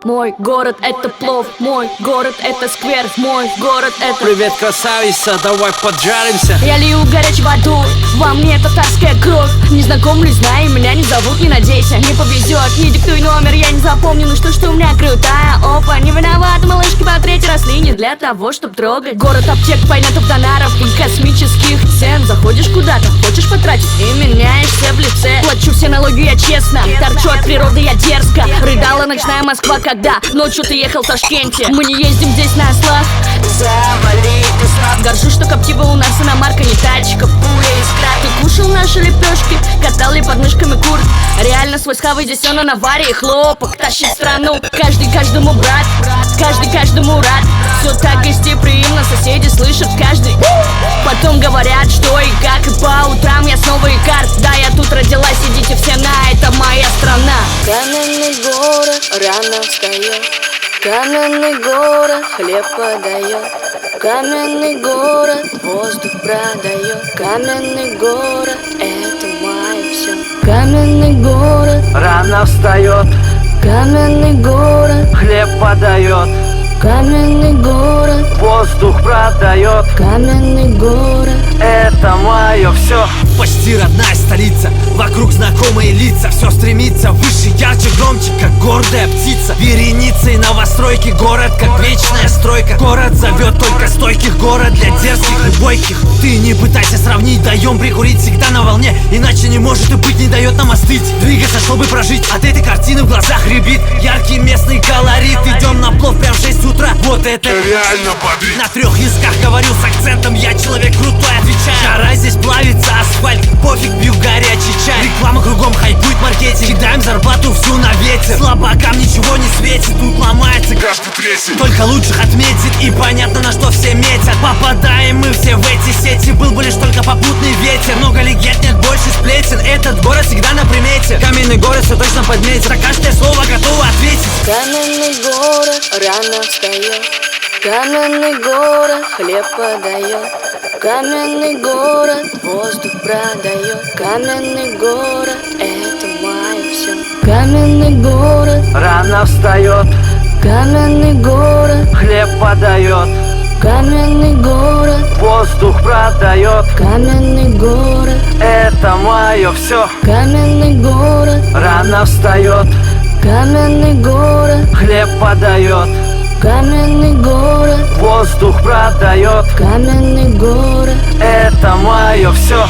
Мой город это плов, мой город это сквер, мой город это... Привет, красавица, давай поджаримся. Я лью горячую воду, во мне татарская кровь. Не знакомлюсь, знай, меня не зовут, не надейся. Не повезет, не диктуй номер, я не запомню, ну что у меня крутая опа. Не виновата, малышки по третий раз ли не для того, чтоб трогать. Город аптек, пайнатов, донаров и космических цен. Заходишь куда-то, хочешь потратить и меняешься в лице. Плачу все налоги я честно, торчу от природы я дерзко. Рыдала ночная Москва, когда ночью ты ехал в Ташкенте. Мы не ездим здесь на ослах, горжусь, что Коптива у нас иномарка, не тачка. Пуля искра, ты кушал наши лепешки, катал ли под мышками курт. Реально свой схавый, здесь он на аварии, хлопок тащит страну. Каждый каждому брат, каждый каждому рад. Все так гостеприимно, соседи слышат каждый. Потом говорят, что и как, и по утрам я снова икар. Да, я тут родилась, идите все на, это моя страна. Каменный город рано встает, каменный город хлеб подает, каменный город воздух продает, каменный город это мое все. Каменный город Рано встает, каменный город, хлеб подает, каменный город, воздух продает. каменный город. Это мое все. Почти родная столица, вокруг знакомые лица. Все стремится выше, ярче, громче, как гордая птица. Вереницей новостройки, город как вечная стройка. Город зовет только стойких, город для дерзких и бойких. Ты не пытайся сравнить, даем прикурить всегда на волне. Иначе не может и быть, не дает нам остыть. Двигаться, чтобы прожить, от этой картины в глазах рябит. Яркий местный колорит, идем на плов прям в 6 утра. Вот это реально бодрит. на 3 языках говорю с акцентом, я человек крутой, отвечаю. Жара здесь плавится, асфальт, пофиг, пью горячий чай. Реклама кругом, хайпует маркетинг, кидаем зарплату всю на ветер. Слабакам ничего не светит, тут ломается Каждый тресет. только лучших отметит, и понятно, на что все метят. Попадаем мы все в эти сети, был бы лишь только попутный ветер. Много легенд, нет больше сплетен, этот город всегда на примете. Каменный город все точно подметит, за каждое слово готово ответить. Каменный город рано встает, каменный город хлеб подает, каменный город воздух продает, каменный город это мое все. Каменный город, Рано встает, каменный город, хлеб подает, каменный город, воздух продает. каменный город, Это мое все. каменный город, Рано встает, каменный город, хлеб подает, каменный город, воздух продает. каменный город. Это мое все.